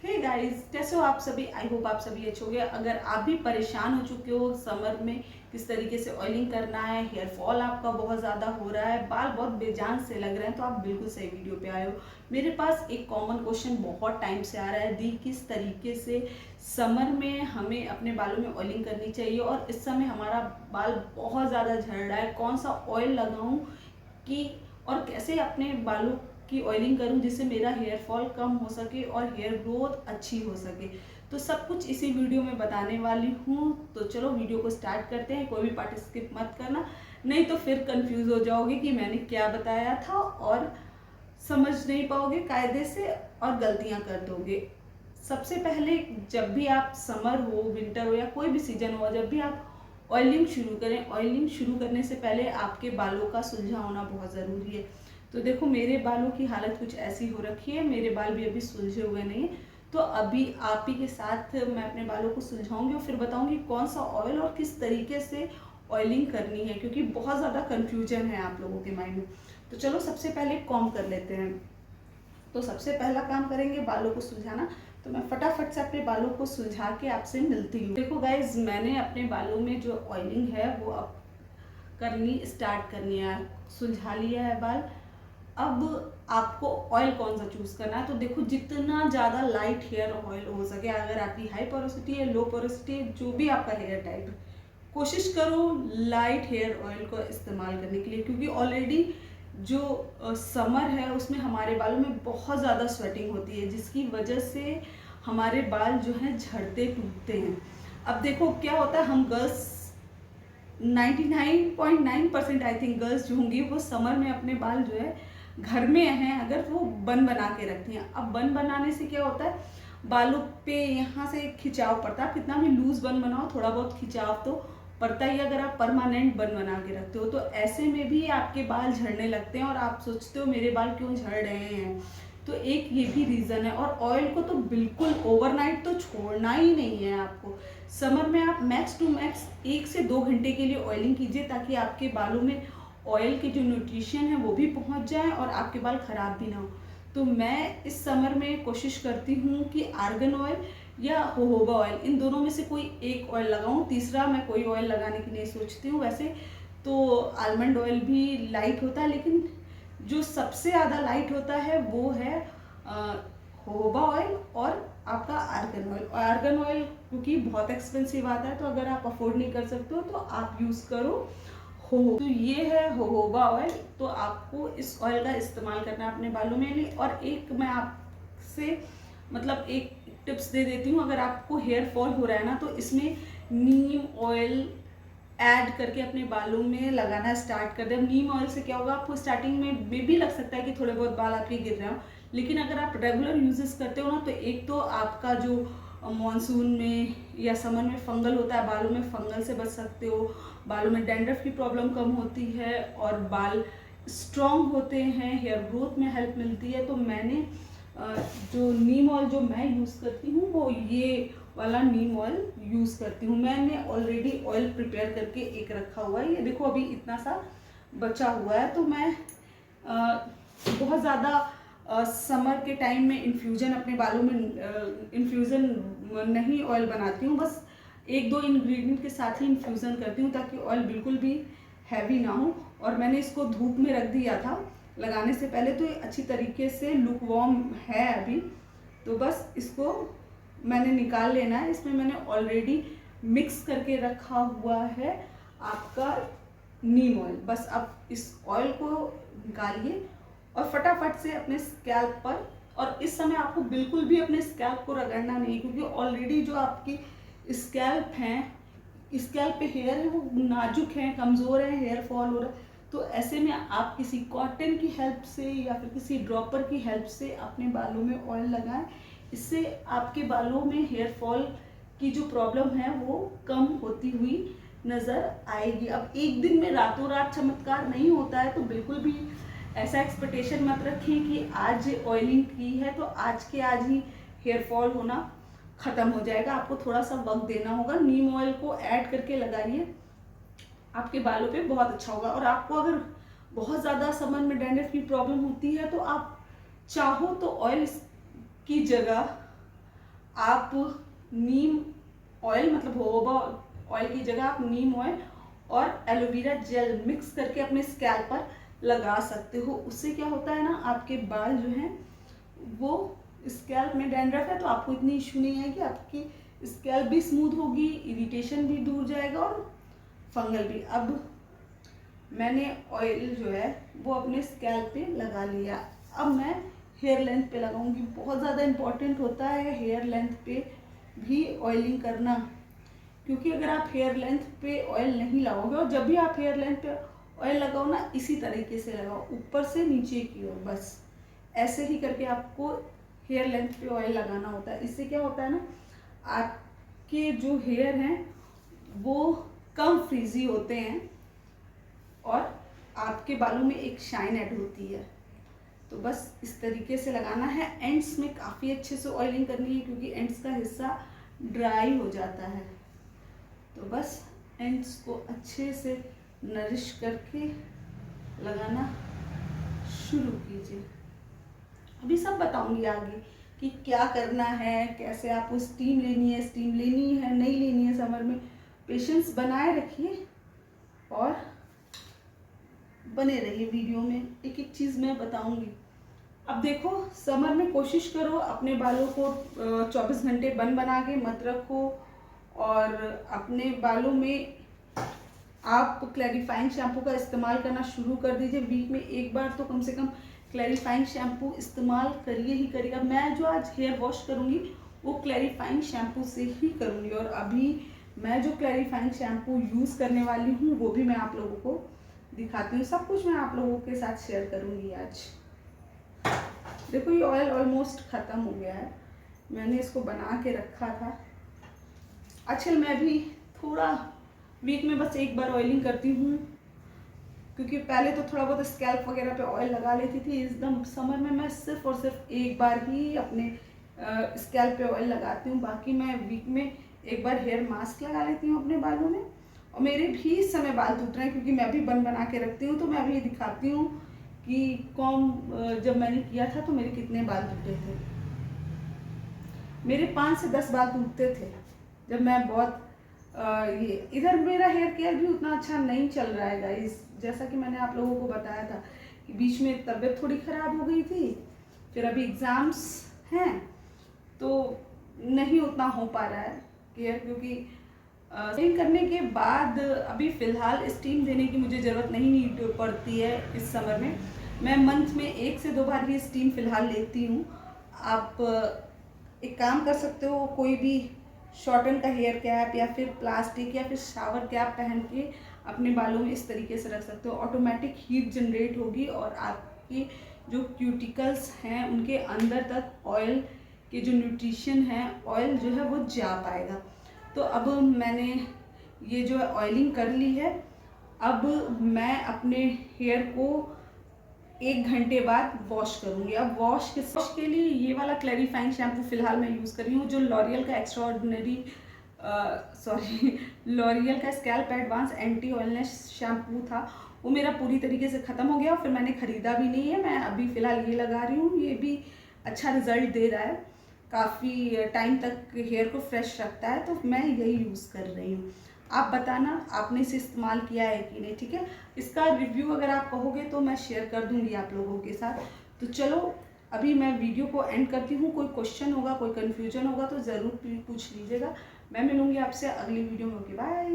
Hey guys, कैसे हो आप सभी। आई होप आप सभी अच्छे होंगे। अगर आप भी परेशान हो चुके हो समर में किस तरीके से ऑयलिंग करना है, हेयर फॉल आपका बहुत ज़्यादा हो रहा है, बाल बहुत बेजान से लग रहे हैं, तो आप बिल्कुल सही वीडियो पे आए हो। मेरे पास एक कॉमन क्वेश्चन बहुत टाइम से आ रहा है दी, किस तरीके से समर में हमें अपने बालों में ऑयलिंग करनी चाहिए और इस समय हमारा बाल बहुत ज़्यादा झड़ रहा है, कौन सा ऑयल लगाऊं कि और कैसे अपने बालों की ऑयलिंग करूं जिससे मेरा हेयर फॉल कम हो सके और हेयर ग्रोथ अच्छी हो सके। तो सब कुछ इसी वीडियो में बताने वाली हूं। तो चलो वीडियो को स्टार्ट करते हैं। कोई भी पार्ट स्किप मत करना, नहीं तो फिर कंफ्यूज हो जाओगे कि मैंने क्या बताया था और समझ नहीं पाओगे कायदे से और गलतियां कर दोगे। सबसे पहले, जब भी आप समर हो, विंटर हो या कोई भी सीजन हो, जब भी आप ऑयलिंग शुरू करें, ऑयलिंग शुरू करने से पहले आपके बालों का सुलझा होना बहुत ज़रूरी है। तो देखो, मेरे बालों की हालत कुछ ऐसी हो रखी है, मेरे बाल भी अभी सुलझे हुए नहीं है। तो अभी आप ही के साथ मैं अपने बालों को सुलझाऊंगी और फिर बताऊंगी कौन सा ऑयल और किस तरीके से ऑयलिंग करनी है, क्योंकि बहुत ज़्यादा कन्फ्यूजन है आप लोगों के माइंड में। तो चलो सबसे पहले कॉम्ब कर लेते हैं। तो सबसे पहला काम करेंगे बालों को सुलझाना। तो मैं फटाफट से अपने बालों को सुलझा के आपसे मिलती हूँ। देखो गाइज, मैंने अपने बालों में जो ऑयलिंग है वो अब करनी स्टार्ट करनी है। सुलझा लिया है बाल। अब आपको ऑयल कौन सा चूज करना है, तो देखो जितना ज़्यादा लाइट हेयर ऑयल हो सके, अगर आपकी हाई पोरोसिटी है, लो पोरोसिटी है, जो भी आपका हेयर टाइप है, कोशिश करो लाइट हेयर ऑयल को इस्तेमाल करने के लिए, क्योंकि ऑलरेडी जो समर है उसमें हमारे बालों में बहुत ज़्यादा स्वेटिंग होती है, जिसकी वजह से हमारे बाल जो हैं झड़ते टूटते हैं। अब देखो क्या होता है, हम गर्ल्स 99.9% आई थिंक गर्ल्स जो होंगी वो समर में अपने बाल जो है घर में हैं अगर, तो वो बन बना के रखती हैं। अब बन बनाने से क्या होता है, बालों पे यहाँ से खिंचाव पड़ता है। कितना भी लूज बन बनाओ, थोड़ा बहुत खिंचाव तो पड़ता ही। अगर आप परमानेंट बन बना के रखते हो तो ऐसे में भी आपके बाल झड़ने लगते हैं और आप सोचते हो मेरे बाल क्यों झड़ रहे हैं। तो एक ये भी रीज़न है। और ऑयल को तो बिल्कुल ओवरनाइट तो छोड़ना ही नहीं है आपको। समर में आप मैक्स टू मैक्स 1 से 2 घंटे के लिए ऑयलिंग कीजिए, ताकि आपके बालों में ऑयल के जो न्यूट्रिशन है वो भी पहुंच जाए और आपके बाल खराब भी ना हो। तो मैं इस समर में कोशिश करती हूँ कि आर्गन ऑयल या होहोबा ऑयल, इन दोनों में से कोई एक ऑयल लगाऊं। तीसरा मैं कोई ऑयल लगाने की नहीं सोचती हूँ। वैसे तो आलमंड ऑयल भी लाइट होता है, लेकिन जो सबसे ज़्यादा लाइट होता है वो है होहोबा ऑयल और आपका आर्गन ऑयल। और आर्गन ऑयल क्योंकि बहुत एक्सपेंसिव आता है, तो अगर आप अफोर्ड नहीं कर सकते हो तो आप यूज़ करो हो। तो ये है होहोबा ऑयल। तो आपको इस ऑयल का इस्तेमाल करना है अपने बालों में। और एक मैं आपसे मतलब एक टिप्स दे देती हूँ, अगर आपको हेयर फॉल हो रहा है ना, तो इसमें नीम ऑयल ऐड करके अपने बालों में लगाना स्टार्ट कर दें। नीम ऑयल से क्या होगा, आपको स्टार्टिंग में भी लग सकता है कि थोड़े बहुत बाल आपके गिर रहे हो, लेकिन अगर आप रेगुलर यूजेस करते हो ना, तो एक तो आपका जो मॉनसून में या समर में फंगल होता है, बालों में फंगल से बच सकते हो, बालों में डैंड्रफ की प्रॉब्लम कम होती है और बाल स्ट्रॉन्ग होते हैं, हेयर ग्रोथ में हेल्प मिलती है। तो मैंने जो नीम ऑयल जो मैं यूज़ करती हूँ वो ये वाला नीम ऑयल यूज़ करती हूँ। मैंने ऑलरेडी ऑयल प्रिपेयर करके एक रखा हुआ है, ये देखो अभी इतना सा बचा हुआ है। तो मैं बहुत ज़्यादा समर के टाइम में इन्फ्यूज़न अपने बालों में इन्फ्यूज़न नहीं ऑयल बनाती हूँ, बस 1-2 इंग्रेडिएंट के साथ ही इन्फ्यूज़न करती हूँ ताकि ऑयल बिल्कुल भी हैवी ना हो। और मैंने इसको धूप में रख दिया था लगाने से पहले, तो ये अच्छी तरीके से लुक वार्म है अभी। तो बस इसको मैंने निकाल लेना है। इसमें मैंने ऑलरेडी मिक्स करके रखा हुआ है आपका नीम ऑयल। बस अब इस ऑयल को निकालिए और फटाफट से अपने स्कैल्प पर, और इस समय आपको बिल्कुल भी अपने स्कैल्प को रगड़ना नहीं, क्योंकि ऑलरेडी जो आपकी स्कैल्प हैं, स्कैल्प पे हेयर है वो नाजुक है, कमज़ोर है, हेयर फॉल हो रहा है। तो ऐसे में आप किसी कॉटन की हेल्प से या फिर किसी ड्रॉपर की हेल्प से अपने बालों में ऑयल लगाएं। इससे आपके बालों में हेयर फॉल की जो प्रॉब्लम है वो कम होती हुई नज़र आएगी। अब एक दिन में रातों रात चमत्कार नहीं होता है, तो बिल्कुल भी ऐसा एक्सपेक्टेशन मत रखें कि आज ऑयलिंग की है तो आज के आज ही हेयर फॉल होना ख़त्म हो जाएगा। आपको थोड़ा सा वक्त देना होगा। नीम ऑयल को ऐड करके लगाइए, आपके बालों पे बहुत अच्छा होगा। और आपको अगर बहुत ज़्यादा समर में डैंड्रफ की प्रॉब्लम होती है तो आप चाहो तो ऑयल की जगह आप नीम ऑयल मतलब जोजोबा ऑयल की जगह आप नीम ऑयल और एलोवेरा जेल मिक्स करके अपने स्कैल्प पर लगा सकते हो। उससे क्या होता है ना, आपके बाल जो हैं वो स्कैल्प में डैंड्रफ है तो आपको इतनी इशू नहीं आएगी, आपकी स्कैल्प भी स्मूथ होगी, इरिटेशन भी दूर जाएगा और फंगल भी। अब मैंने ऑयल जो है वो अपने स्कैल्प पे लगा लिया। अब मैं हेयर लेंथ पे लगाऊंगी। बहुत ज़्यादा इम्पॉर्टेंट होता है हेयर लेंथ पे भी ऑयलिंग करना, क्योंकि अगर आप हेयर लेंथ पे ऑयल नहीं लगाओगे, और जब भी आप हेयर लेंथ पे ऑयल लगाओ ना, इसी तरीके से लगाओ, ऊपर से नीचे की ओर, बस ऐसे ही करके आपको हेयर लेंथ पे ऑयल लगाना होता है। इससे क्या होता है ना, आपके जो हेयर हैं वो कम फ्रीजी होते हैं और आपके बालों में एक शाइन ऐड होती है। तो बस इस तरीके से लगाना है। एंड्स में काफ़ी अच्छे से ऑयलिंग करनी है, क्योंकि एंड्स का हिस्सा ड्राई हो जाता है। तो बस एंड्स को अच्छे से नरिश करके लगाना शुरू कीजिए। अभी सब बताऊंगी आगे कि क्या करना है, कैसे आपको स्टीम लेनी है, नहीं लेनी है समर में। पेशेंस बनाए रखिए और बने रहिए वीडियो में, एक एक चीज़ मैं बताऊंगी। अब देखो, समर में कोशिश करो अपने बालों को 24 घंटे बन बना के मत रखो, और अपने बालों में आप क्लैरिफाइंग शैम्पू का इस्तेमाल करना शुरू कर दीजिए। वीक में एक बार तो कम से कम क्लैरिफाइंग शैम्पू इस्तेमाल करिए ही करिए। अब मैं जो आज हेयर वॉश करूँगी वो क्लैरिफाइंग शैम्पू से ही करूँगी, और अभी मैं जो क्लैरिफाइंग शैम्पू यूज़ करने वाली हूँ वो भी मैं आप लोगों को दिखाती हूँ। सब कुछ मैं आप लोगों के साथ शेयर करूँगी आज। देखो, ये ऑयल ऑलमोस्ट ख़त्म हो गया है, मैंने इसको बना के रखा था। आजकल मैं भी थोड़ा वीक में बस एक बार ऑयलिंग करती हूँ, क्योंकि पहले तो थोड़ा बहुत स्कैल्प वगैरह पे ऑयल लगा लेती थी। एकदम समर में मैं सिर्फ और सिर्फ एक बार ही अपने स्कैल्प पे ऑयल लगाती हूँ। बाकी मैं वीक में एक बार हेयर मास्क लगा लेती हूँ अपने बालों में। और मेरे भी इस समय बाल टूट रहे हैं, क्योंकि मैं भी बना के रखती हूँ। तो मैं अभी दिखाती हूँ कि जब मैंने किया था तो मेरे कितने बाल टूटे थे। मेरे 5 से 10 बाल टूटते थे जब मैं बहुत ये इधर मेरा हेयर केयर भी उतना अच्छा नहीं चल रहा है गाइस। जैसा कि मैंने आप लोगों को बताया था कि बीच में तबीयत थोड़ी ख़राब हो गई थी, फिर अभी एग्ज़ाम्स हैं तो नहीं उतना हो पा रहा है केयर, क्योंकि स्टीम करने के बाद अभी फ़िलहाल स्टीम देने की मुझे ज़रूरत नहीं पड़ती है इस समर में। मैं मंथ में 1 से 2 बार ही स्टीम फ़िलहाल लेती हूँ। आप एक काम कर सकते हो, कोई भी शॉर्टन का हेयर कैप या फिर प्लास्टिक या फिर शावर कैप पहन के अपने बालों में इस तरीके से रख सकते हो। ऑटोमेटिक हीट जनरेट होगी और आपकी जो क्यूटिकल्स हैं उनके अंदर तक ऑयल के जो न्यूट्रिशन है, ऑयल जो है वो जा पाएगा। तो अब मैंने ये जो है ऑयलिंग कर ली है। अब मैं अपने हेयर को 1 घंटे बाद वॉश करूँगी। अब वॉश के लिए ये वाला क्लैरिफाइंग शैम्पू फ़िलहाल मैं यूज़ कर रही हूँ, जो लॉरियल का लॉरियल का scalp advance anti oiliness shampoo था। वो मेरा पूरी तरीके से ख़त्म हो गया, फिर मैंने ख़रीदा भी नहीं है। मैं अभी फ़िलहाल ये लगा रही हूँ, ये भी अच्छा रिज़ल्ट दे रहा है, काफ़ी टाइम तक हेयर को फ्रेश रखता है। तो मैं यही यूज़ कर रही हूँ। आप बताना आपने इसे इस्तेमाल किया है कि नहीं, ठीक है। इसका रिव्यू अगर आप कहोगे तो मैं शेयर कर दूंगी आप लोगों के साथ। तो चलो अभी मैं वीडियो को एंड करती हूँ। कोई क्वेश्चन होगा, कोई कन्फ्यूजन होगा तो ज़रूर पूछ लीजिएगा। मैं मिलूँगी आपसे अगली वीडियो में। Okay, bye.